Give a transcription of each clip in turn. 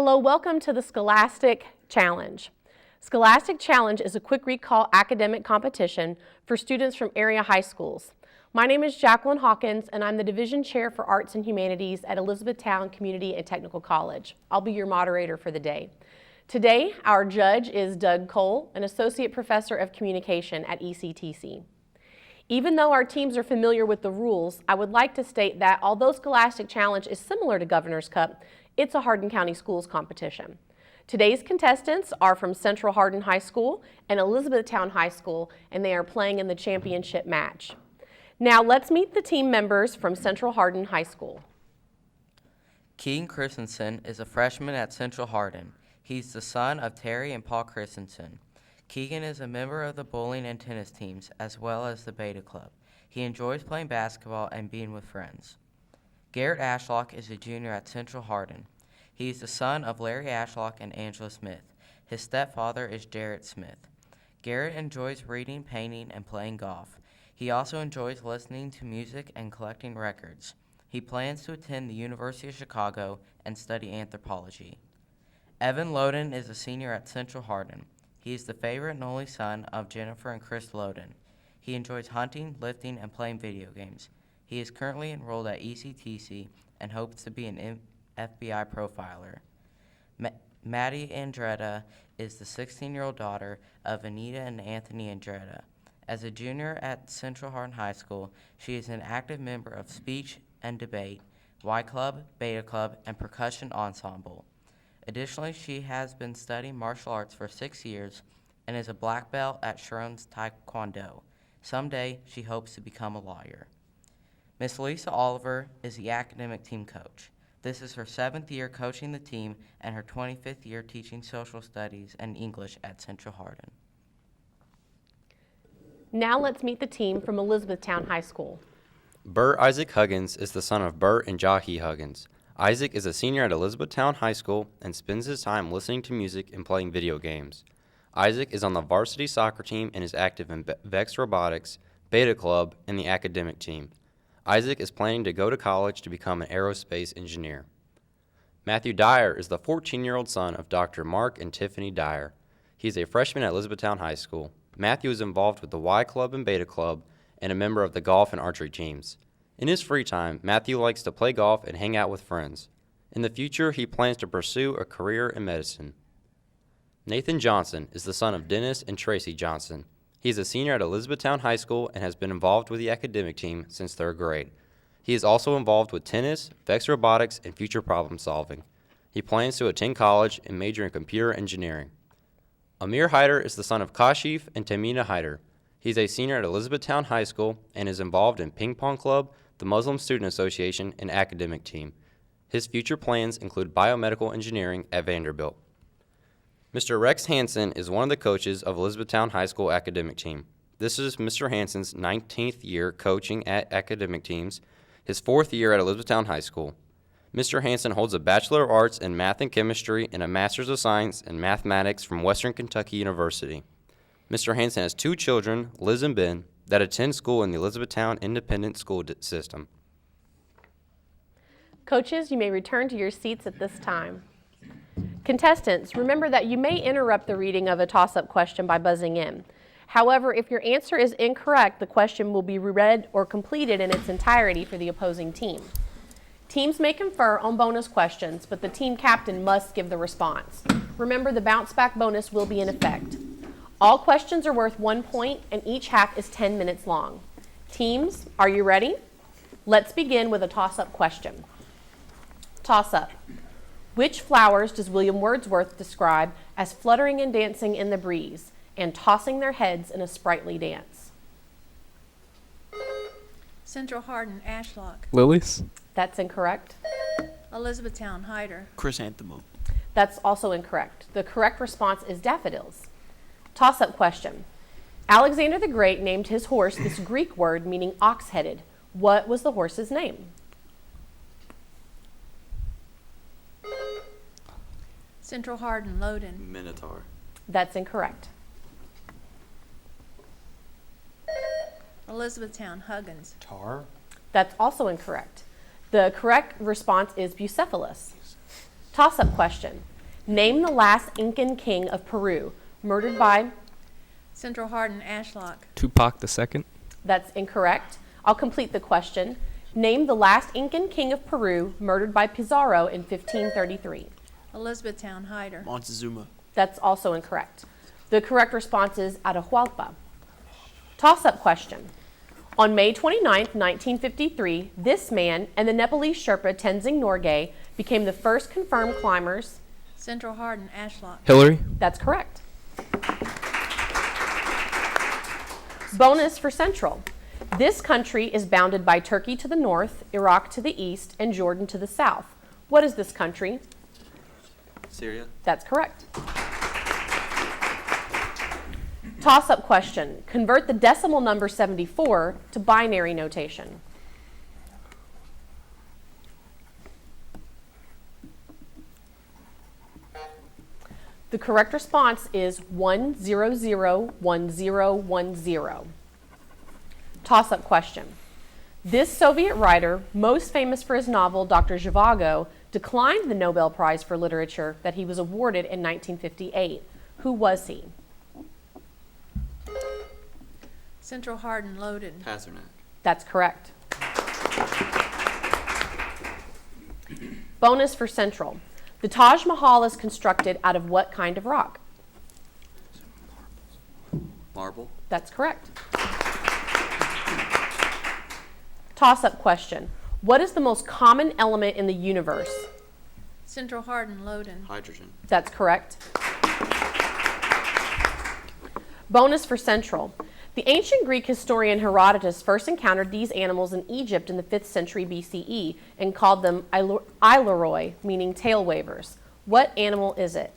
Hello, welcome to the Scholastic Challenge. Scholastic Challenge is a quick recall academic competition for students from area high schools. My name is Jacqueline Hawkins, and I'm the Division Chair for Arts and Humanities at Elizabethtown Community and Technical College. I'll be your moderator for the day. Today, our judge is Doug Cole, an Associate Professor of Communication at HCEC-TV. Even though our teams are familiar with the rules, I would like to state that although Scholastic Challenge is similar to Governor's Cup, it's a Hardin County Schools competition. Today's contestants are from Central Hardin High School and Elizabethtown High School, and they are playing in the championship match. Now let's meet the team members from Central Hardin High School. Keegan Christensen is a freshman at Central Hardin. He's the son of Terry and Paul Christensen. Keegan is a member of the bowling and tennis teams, as well as the Beta Club. He enjoys playing basketball and being with friends. Garrett Ashlock is a junior at Central Hardin. He is the son of Larry Ashlock and Angela Smith. His stepfather is Jarrett Smith. Garrett enjoys reading, painting, and playing golf. He also enjoys listening to music and collecting records. He plans to attend the University of Chicago and study anthropology. Evan Loden is a senior at Central Hardin. He is the favorite and only son of Jennifer and Chris Loden. He enjoys hunting, lifting, and playing video games. He is currently enrolled at HCEC and hopes to be an FBI profiler. Maddie Andretta is the 16-year-old daughter of Anita and Anthony Andretta. As a junior at Central Hardin High School, she is an active member of speech and debate, Y Club, Beta Club, and percussion ensemble. Additionally, she has been studying martial arts for 6 years and is a black belt at Sharon's Taekwondo. Someday, she hopes to become a lawyer. Miss Lisa Oliver is the academic team coach. This is her 7th year coaching the team and her 25th year teaching social studies and English at Central Hardin. Now let's meet the team from Elizabethtown High School. Bert Isaac Huggins is the son of Bert and Jahi Huggins. Isaac is a senior at Elizabethtown High School and spends his time listening to music and playing video games. Isaac is on the varsity soccer team and is active in Vex Robotics, Beta Club, and the academic team. Isaac is planning to go to college to become an aerospace engineer. Matthew Dyer is the 14-year-old son of Dr. Mark and Tiffany Dyer. He is a freshman at Elizabethtown High School. Matthew is involved with the Y Club and Beta Club and a member of the golf and archery teams. In his free time, Matthew likes to play golf and hang out with friends. In the future, he plans to pursue a career in medicine. Nathan Johnson is the son of Dennis and Tracy Johnson. He is a senior at Elizabethtown High School and has been involved with the academic team since 3rd grade. He is also involved with tennis, Vex Robotics, and future problem solving. He plans to attend college and major in computer engineering. Amir Hyder is the son of Kashif and Tamina Hyder. He's a senior at Elizabethtown High School and is involved in Ping Pong Club, the Muslim Student Association, and academic team. His future plans include biomedical engineering at Vanderbilt. Mr. Rex Hansen is one of the coaches of Elizabethtown High School academic team. This is Mr. Hansen's 19th year coaching at academic teams, his 4th year at Elizabethtown High School. Mr. Hansen holds a Bachelor of Arts in Math and Chemistry and a Master's of Science in Mathematics from Western Kentucky University. Mr. Hansen has 2 children, Liz and Ben, that attend school in the Elizabethtown Independent School System. Coaches, you may return to your seats at this time. Contestants, remember that you may interrupt the reading of a toss-up question by buzzing in. However, if your answer is incorrect, the question will be reread or completed in its entirety for the opposing team. Teams may confer on bonus questions, but the team captain must give the response. Remember, the bounce back bonus will be in effect. All questions are worth 1 point, and each half is 10 minutes long. Teams, are you ready? Let's begin with a toss-up question. Toss-up. Which flowers does William Wordsworth describe as fluttering and dancing in the breeze and tossing their heads in a sprightly dance? Central Hardin, Ashlock. Lilies. That's incorrect. Elizabethtown, Hyder. Chrysanthemum. That's also incorrect. The correct response is daffodils. Toss-up question. Alexander the Great named his horse this Greek word meaning ox-headed. What was the horse's name? Central Hardin, Loden. Minotaur. That's incorrect. Elizabethtown, Huggins. Tar. That's also incorrect. The correct response is Bucephalus. Toss-up question. Name the last Incan king of Peru, murdered by... Central Hardin, Ashlock. Tupac II. That's incorrect. I'll complete the question. Name the last Incan king of Peru, murdered by Pizarro in 1533. Elizabethtown, Hyder. Montezuma. That's also incorrect. The correct response is Atahualpa. Toss-up question. On May 29, 1953, this man and the Nepalese Sherpa Tenzing Norgay became the first confirmed climbers. Central Hardin, Ashlock. Hillary. That's correct. Bonus for Central. This country is bounded by Turkey to the north, Iraq to the east, and Jordan to the south. What is this country? Syria. That's correct. Toss-up question. Convert the decimal number 74 to binary notation. The correct response is 1001010. Toss-up question. This Soviet writer, most famous for his novel Dr. Zhivago, declined the Nobel Prize for Literature that he was awarded in 1958. Who was he? Central Hardin, Loden. Pasternak. That's correct. Bonus for Central. The Taj Mahal is constructed out of what kind of rock? Marble. That's correct. Toss-up question. What is the most common element in the universe? Central Hardin, Loden. Hydrogen. That's correct. Bonus for Central. The ancient Greek historian Herodotus first encountered these animals in Egypt in the 5th century BCE and called them Aileroi, meaning tail wavers. What animal is it?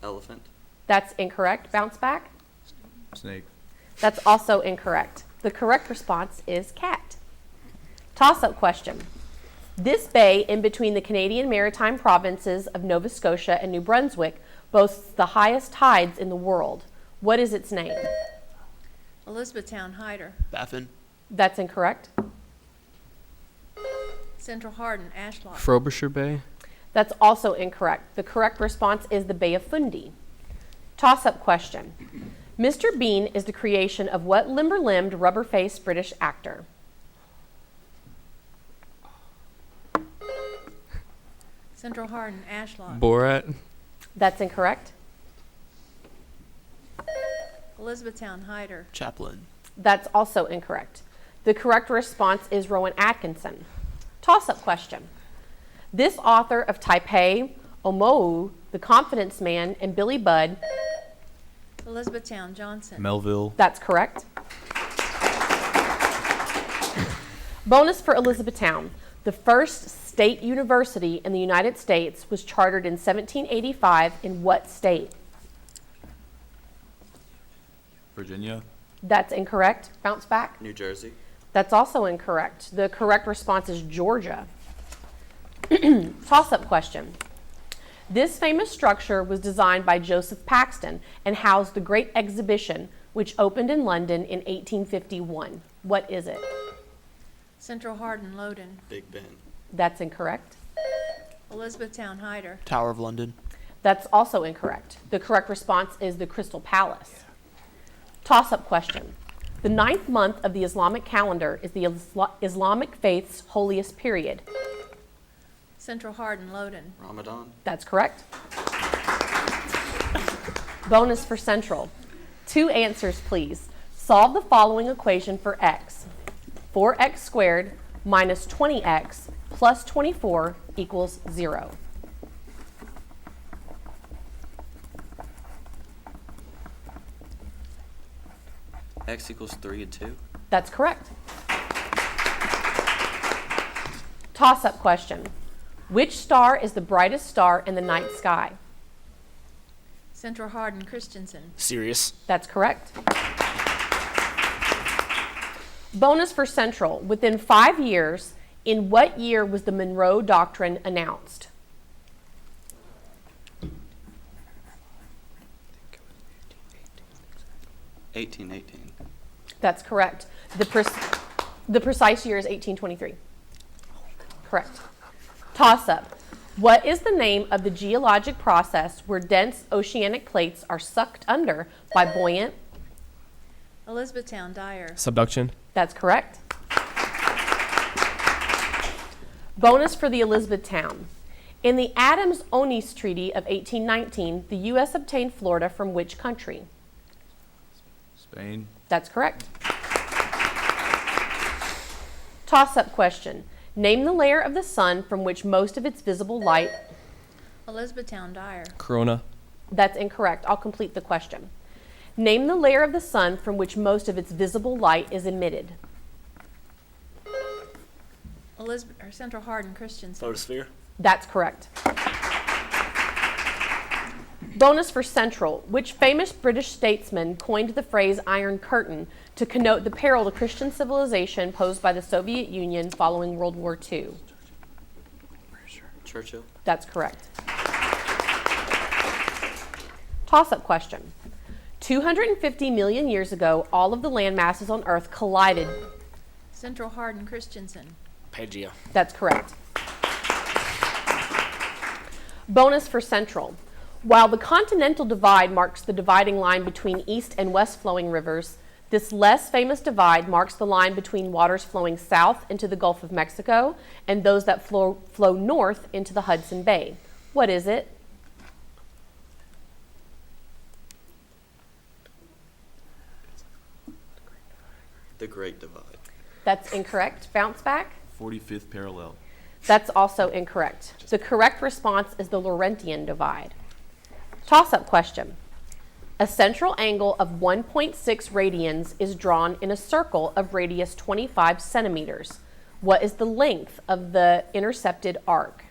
Elephant. That's incorrect. Bounce back. Snake. That's also incorrect. The correct response is cat. Toss-up question. This bay in between the Canadian maritime provinces of Nova Scotia and New Brunswick boasts the highest tides in the world. What is its name? Elizabethtown, Hyder. Baffin. That's incorrect. Central Hardin, Ashlock. Frobisher Bay. That's also incorrect. The correct response is the Bay of Fundy. Toss-up question. Mr. Bean is the creation of what limber-limbed, rubber-faced British actor? Central Hardin, Ashlock. Borat. That's incorrect. Elizabethtown, Hyder. Chaplin. That's also incorrect. The correct response is Rowan Atkinson. Toss-up question. This author of Taipei, Omo'u, The Confidence Man, and Billy Budd. Elizabethtown, Johnson. Melville. That's correct. Bonus for Elizabethtown. The first state university in the United States was chartered in 1785 in what state? Virginia. That's incorrect. Bounce back. New Jersey. That's also incorrect. The correct response is Georgia. Toss-up question. This famous structure was designed by Joseph Paxton and housed the Great Exhibition, which opened in London in 1851. What is it? Central Hardin, Loden. Big Ben. That's incorrect. Elizabethtown, Hyder. Tower of London. That's also incorrect. The correct response is the Crystal Palace. Toss-up question. The 9th month of the Islamic calendar is the Islamic faith's holiest period. Central Hardin, Loden. Ramadan. That's correct. Bonus for Central. 2 answers, please. Solve the following equation for x. 4x squared minus 20x plus 24 equals 0. X equals 3 and 2. That's correct. Toss-up question. Which star is the brightest star in the night sky? Central Hardin, Christensen. Sirius. That's correct. Bonus for Central. Within 5 years, in what year was the Monroe Doctrine announced? $18.18. That's correct. The precise year is 1823. Correct. Toss-up. What is the name of the geologic process where dense oceanic plates are sucked under by buoyant? Elizabethtown, Dyer. Subduction. That's correct. Bonus for the Elizabethtown. In the Adams-Onis Treaty of 1819, the U.S. obtained Florida from which country? Spain. That's correct. Toss-up question. Name the layer of the sun from which most of its visible light. Elizabethtown, Dyer. Corona. That's incorrect. I'll complete the question. Name the layer of the sun from which most of its visible light is emitted. Central Hardin, Christensen. Photosphere. That's correct. Bonus for Central. Which famous British statesman coined the phrase Iron Curtain to connote the peril to Christian civilization posed by the Soviet Union following World War II? Churchill. That's correct. Toss-up question. 250 million years ago, all of the land masses on Earth collided. Central Hardin, Christensen. Pangea. That's correct. Bonus for Central. While the continental divide marks the dividing line between east and west flowing rivers, this less famous divide marks the line between waters flowing south into the Gulf of Mexico and those that flow north into the Hudson Bay. What is it? The Great Divide. That's incorrect. Bounce back. 45th parallel. That's also incorrect. The correct response is the Laurentian divide. Toss-up question. A central angle of 1.6 radians is drawn in a circle of radius 25 centimeters. What is the length of the intercepted arc?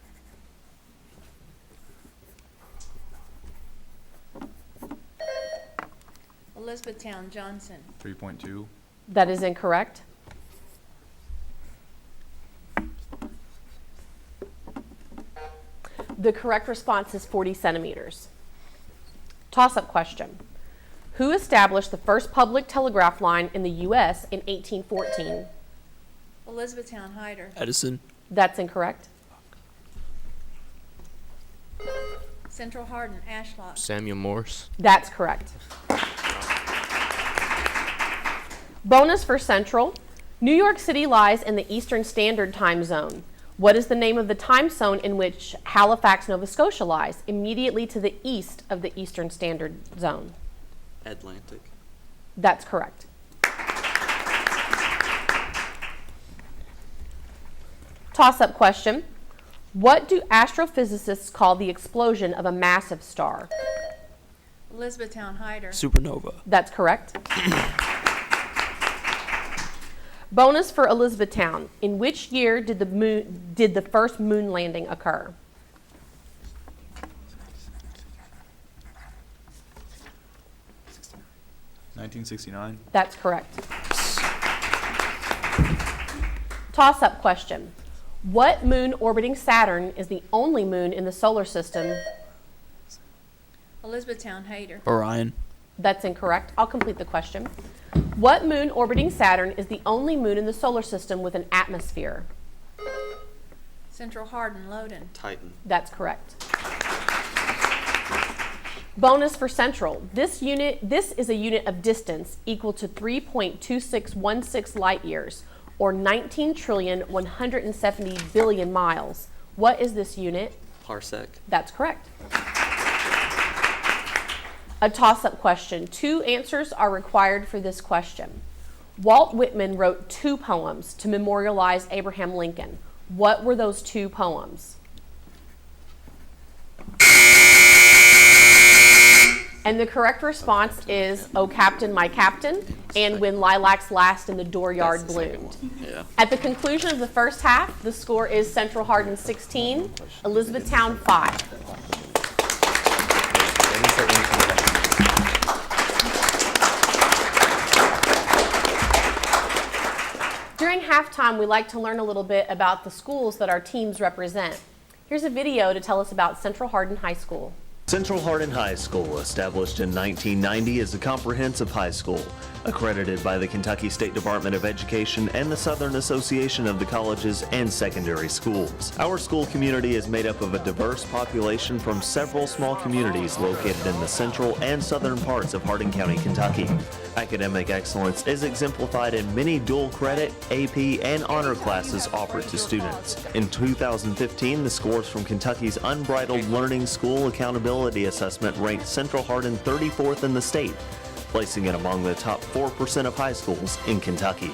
Elizabethtown, Johnson. 3.2. That is incorrect. The correct response is 40 centimeters. Toss-up question. Who established the first public telegraph line in the U.S. in 1814? Elizabethtown, Hyder. Edison. That's incorrect. Central Hardin, Ashlock. Samuel Morse. That's correct. Bonus for Central. New York City lies in the Eastern Standard Time Zone. What is the name of the time zone in which Halifax, Nova Scotia lies, immediately to the east of the Eastern Standard Zone? Atlantic. That's correct. Toss-up question. What do astrophysicists call the explosion of a massive star? Elizabethtown, Hyder. Supernova. That's correct. Bonus for Elizabethtown. In which year did the first moon landing occur? (1969). That's correct. Toss-up question. What moon orbiting Saturn is the only moon in the solar system? Elizabethtown, Hyder. Orion. That's incorrect. I'll complete the question. What moon orbiting Saturn is the only moon in the solar system with an atmosphere? Central Hardin, Loden. Titan. That's correct. Bonus for Central. This is a unit of distance equal to 3.2616 light years, or 19,170 billion miles. What is this unit? Parsec. That's correct. A toss-up question. 2 answers are required for this question. Walt Whitman wrote 2 poems to memorialize Abraham Lincoln. What were those 2 poems? And the correct response is, "O Captain, My Captain," and "When Lilacs Last in the Dooryard That's the second Bloomed." one. Yeah. At the conclusion of the first half, the score is Central Hardin 16, Elizabethtown 5. During halftime, we like to learn a little bit about the schools that our teams represent. Here's a video to tell us about Central Hardin High School. Central Hardin High School, established in 1990, is a comprehensive high school, accredited by the Kentucky State Department of Education and the Southern Association of the Colleges and Secondary Schools. Our school community is made up of a diverse population from several small communities located in the central and southern parts of Hardin County, Kentucky. Academic excellence is exemplified in many dual credit, AP, and honor classes offered to students. In 2015, the scores from Kentucky's Unbridled Learning School Accountability Assessment ranked Central Hardin 34th in the state, placing it among the top 4% of high schools in Kentucky.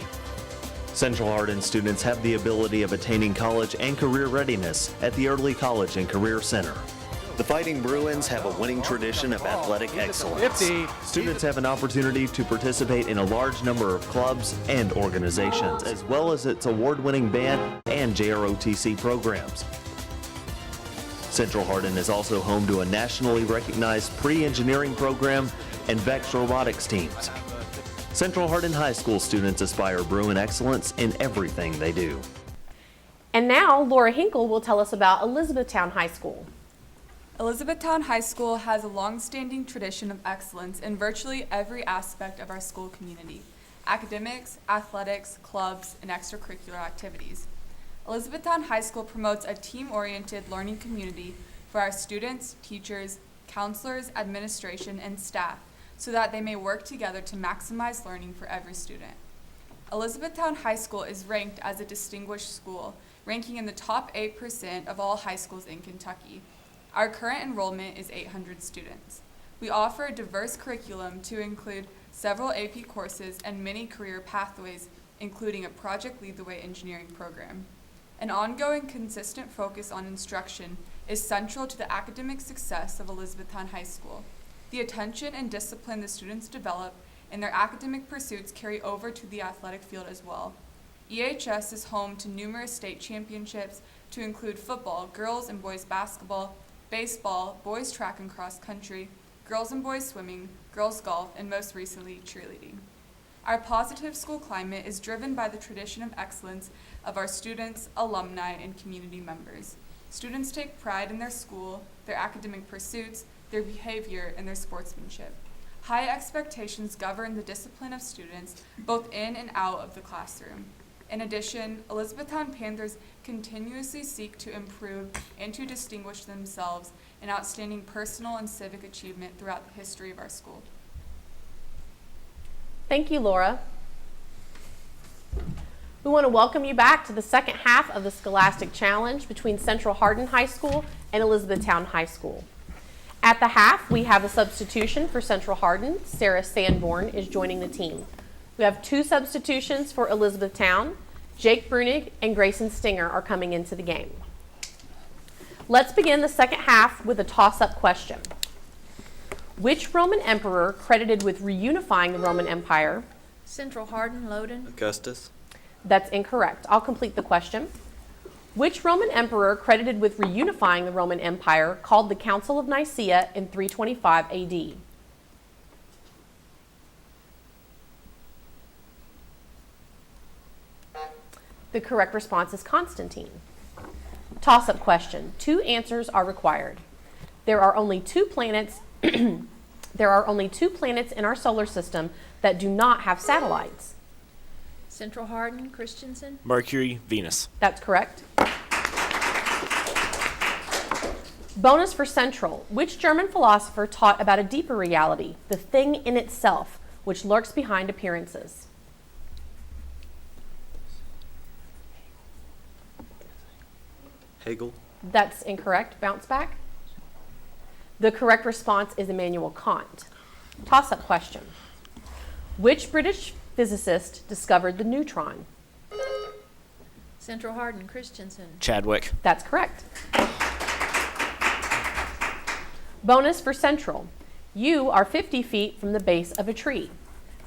Central Hardin students have the ability of attaining college and career readiness at the Early College and Career Center. The Fighting Bruins have a winning tradition of athletic excellence. Students have an opportunity to participate in a large number of clubs and organizations, as well as its award-winning band and JROTC programs. Central Hardin is also home to a nationally recognized pre-engineering program and VEX robotics teams. Central Hardin High School students aspire Bruin excellence in everything they do. And now Laura Hinkle will tell us about Elizabethtown High School. Elizabethtown High School has a long-standing tradition of excellence in virtually every aspect of our school community: academics, athletics, clubs, and extracurricular activities. Elizabethtown High School promotes a team-oriented learning community for our students, teachers, counselors, administration, and staff so that they may work together to maximize learning for every student. Elizabethtown High School is ranked as a distinguished school, ranking in the top 8% of all high schools in Kentucky. Our current enrollment is 800 students. We offer a diverse curriculum to include several AP courses and many career pathways, including a Project Lead the Way engineering program. An ongoing, consistent focus on instruction is central to the academic success of Elizabethtown High School. The attention and discipline the students develop in their academic pursuits carry over to the athletic field as well. EHS is home to numerous state championships to include football, girls and boys basketball, baseball, boys track and cross country, girls and boys swimming, girls golf, and most recently, cheerleading. Our positive school climate is driven by the tradition of excellence of our students, alumni, and community members. Students take pride in their school, their academic pursuits, their behavior, and their sportsmanship. High expectations govern the discipline of students, both in and out of the classroom. In addition, Elizabethtown Panthers continuously seek to improve and to distinguish themselves in outstanding personal and civic achievement throughout the history of our school. Thank you, Laura. We want to welcome you back to the second half of the Scholastic Challenge between Central Hardin High School and Elizabethtown High School. At the half, we have a substitution for Central Hardin. Sarah Sanborn is joining the team. We have two substitutions for Elizabethtown. Jake Brunig and Grayson Stinger are coming into the game. Let's begin the second half with a toss-up question. Which Roman emperor credited with reunifying the Roman Empire? Central Hardin, Loden. Augustus. That's incorrect. I'll complete the question. Which Roman emperor credited with reunifying the Roman Empire called the Council of Nicaea in 325 AD? The correct response is Constantine. Toss-up question. Two answers are required. There are only two planets in our solar system that do not have satellites. Central Hardin, Christensen. Mercury, Venus. That's correct. Bonus for Central. Which German philosopher taught about a deeper reality, the thing in itself, which lurks behind appearances? Hegel. That's incorrect. Bounce back. The correct response is Immanuel Kant. Toss-up question. Which British physicist discovered the neutron? Central Hardin, Christensen. Chadwick. That's correct. Bonus for Central. You are 50 feet from the base of a tree.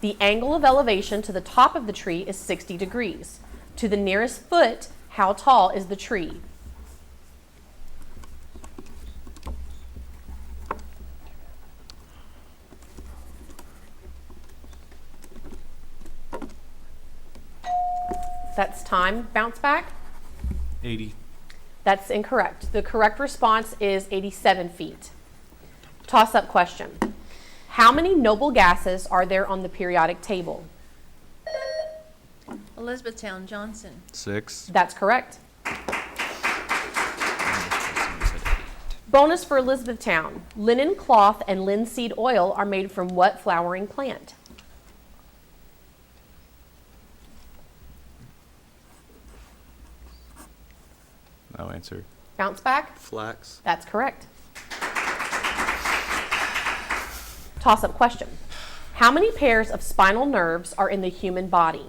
The angle of elevation to the top of the tree is 60 degrees. To the nearest foot, how tall is the tree? That's time. Bounce back. 80. That's incorrect. The correct response is 87 feet. Toss-up question. How many noble gases are there on the periodic table? Elizabethtown, Johnson. 6. That's correct. Bonus for Elizabethtown. Linen cloth and linseed oil are made from what flowering plant? No answer. Bounce back? Flax. That's correct. Toss-up question. How many pairs of spinal nerves are in the human body?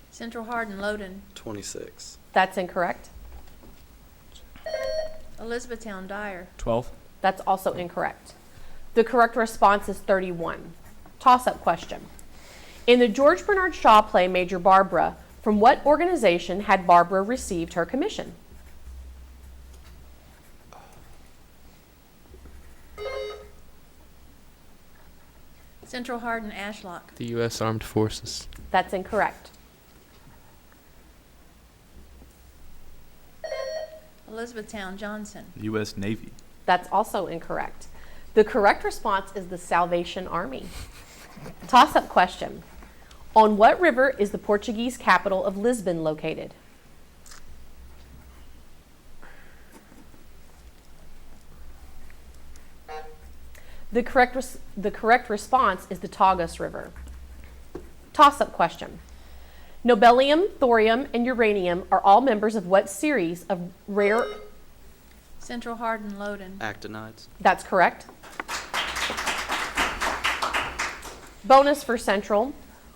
Central Hardin, Loden. 26. That's incorrect. Elizabethtown, Dyer. 12. That's also incorrect. The correct response is 31. Toss-up question. In the George Bernard Shaw play Major Barbara, from what organization had Barbara received her commission? Central Hardin, Ashlock. The U.S. Armed Forces. That's incorrect. Elizabethtown, Johnson. U.S. Navy. That's also incorrect. The correct response is the Salvation Army. Toss-up question. On what river is the Portuguese capital of Lisbon located? The correct response is the Tagus River. Toss-up question. Nobelium, thorium, and uranium are all members of what series of rare... Central Hardin, Loden. Actinides. That's correct. Bonus for Central.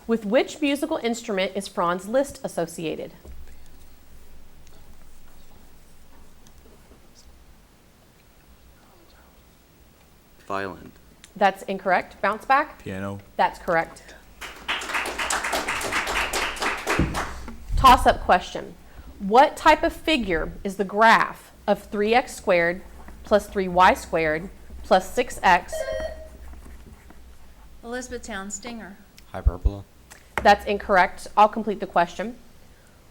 With which musical instrument is Franz Liszt associated? Violin. That's incorrect. Bounce back? Piano. That's correct. Toss-up question. What type of figure is the graph of 3x squared plus 3y squared plus 6x? Elizabethtown, Stinger. Hyperbola. That's incorrect. I'll complete the question.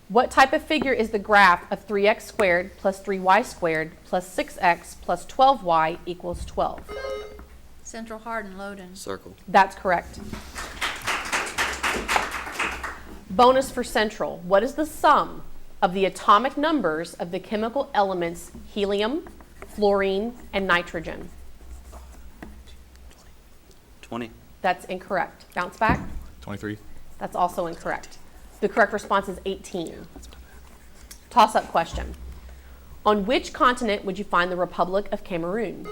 What type of figure is the graph of 3x squared plus 3y squared plus 6x plus 12y equals 12? Central Hardin, Loden. Circle. That's correct. Bonus for Central. What is the sum of the atomic numbers of the chemical elements helium, fluorine, and nitrogen? 20. That's incorrect. Bounce back? 23. That's also incorrect. The correct response is 18. Toss-up question. On which continent would you find the Republic of Cameroon?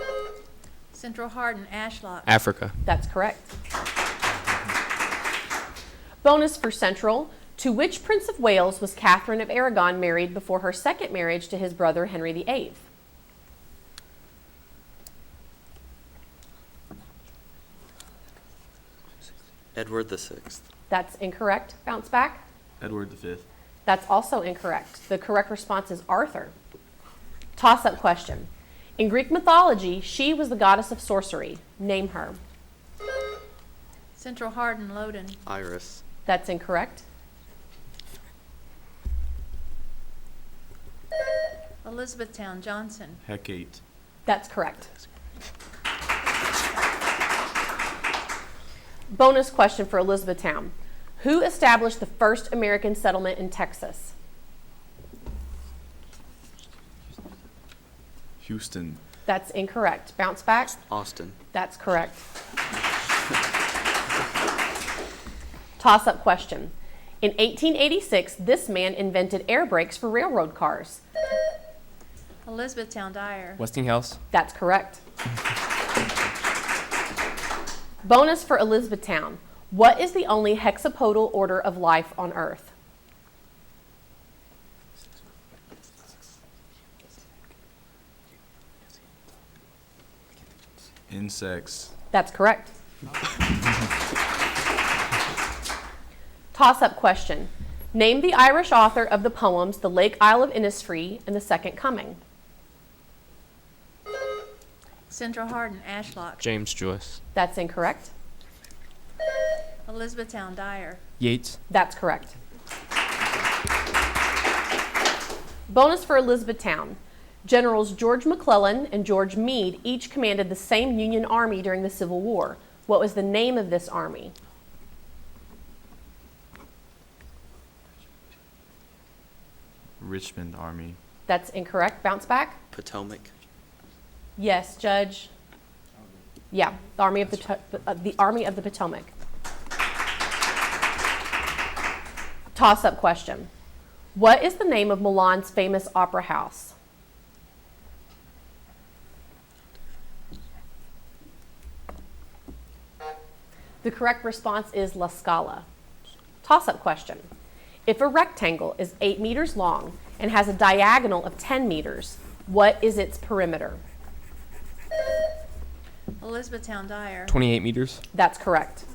Central Hardin, Ashlock. Africa. That's correct. Bonus for Central. To which Prince of Wales was Catherine of Aragon married before her second marriage to his brother Henry VIII? Edward the 6th. That's incorrect. Bounce back. Edward V. That's also incorrect. The correct response is Arthur. Toss-up question. In Greek mythology, she was the goddess of sorcery. Name her. Central Hardin, Loden. Iris. That's incorrect. Elizabethtown, Johnson. Hecate. That's correct. Bonus question for Elizabethtown. Who established the first American settlement in Texas? Houston. That's incorrect. Bounce back. Austin. That's correct. Toss-up question. In 1886, this man invented air brakes for railroad cars. Elizabethtown, Dyer. Westinghouse. That's correct. Bonus for Elizabethtown. What is the only hexapodal order of life on Earth? Insects. That's correct. Toss-up question. Name the Irish author of the poems The Lake Isle of Innisfree and The Second Coming. Central Hardin, Ashlock. James Joyce. That's incorrect. Elizabethtown, Dyer. Yates. That's correct. Bonus for Elizabethtown. Generals George McClellan and George Meade each commanded the same Union Army during the Civil War. What was the name of this army? Richmond Army. That's incorrect. Bounce back. Potomac. Yes, Judge. Yeah, the Army of the Potomac. Toss-up question. What is the name of Milan's famous opera house? The correct response is La Scala. Toss-up question. If a rectangle is 8 meters long and has a diagonal of 10 meters, what is its perimeter? Elizabethtown Dyer. 28 meters. That's correct.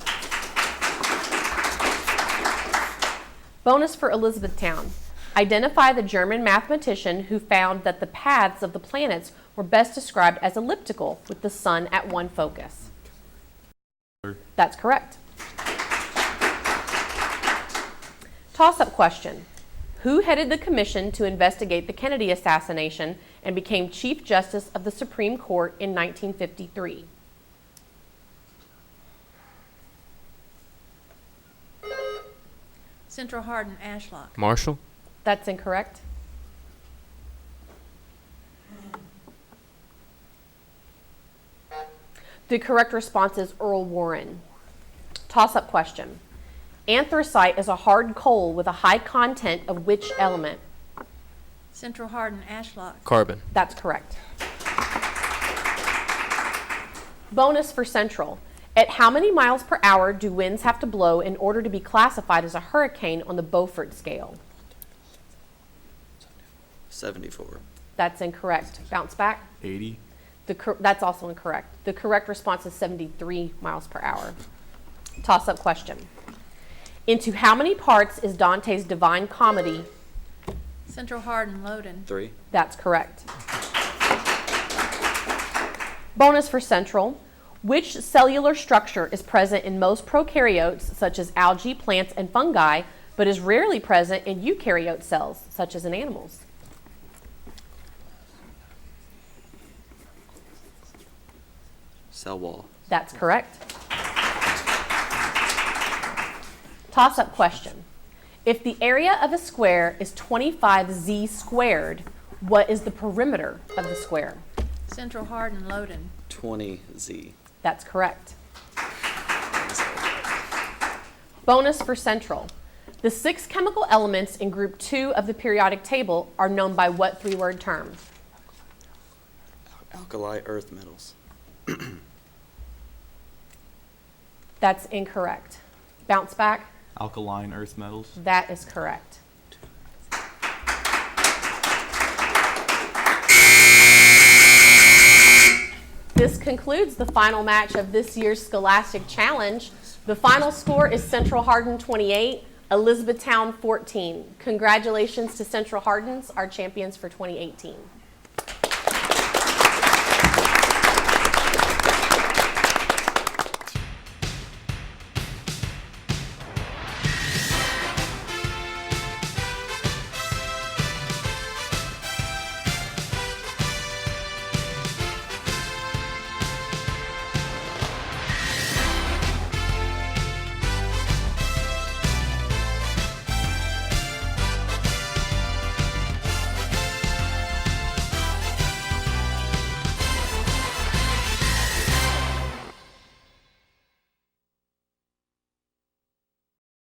Bonus for Elizabethtown. Identify the German mathematician who found that the paths of the planets were best described as elliptical with the sun at one focus. That's correct. Toss-up question. Who headed the commission to investigate the Kennedy assassination and became Chief Justice of the Supreme Court in 1953? Central Hardin, Ashlock. Marshall. That's incorrect. The correct response is Earl Warren. Toss-up question. Anthracite is a hard coal with a high content of which element? Central Hardin, Ashlock. Carbon. That's correct. Bonus for Central. At how many miles per hour do winds have to blow in order to be classified as a hurricane on the Beaufort scale? 74. That's incorrect. Bounce back. 80. That's also incorrect. The correct response is 73 miles per hour. Toss-up question. Into how many parts is Dante's Divine Comedy? Central Hardin, Loden. 3. That's correct. Bonus for Central. Which cellular structure is present in most prokaryotes, such as algae, plants, and fungi, but is rarely present in eukaryote cells, such as in animals? Cell wall. That's correct. Toss-up question. If the area of a square is 25z squared, what is the perimeter of the square? Central Hardin, Loden. 20Z. That's correct. Bonus for Central. The 6 chemical elements in group 2 of the periodic table are known by what 3-word term? Alkali earth metals. That's incorrect. Bounce back. Alkaline earth metals. That is correct. This concludes the final match of this year's Scholastic Challenge. The final score is Central Hardin 28, Elizabethtown 14. Congratulations to Central Hardins, our champions for 2018.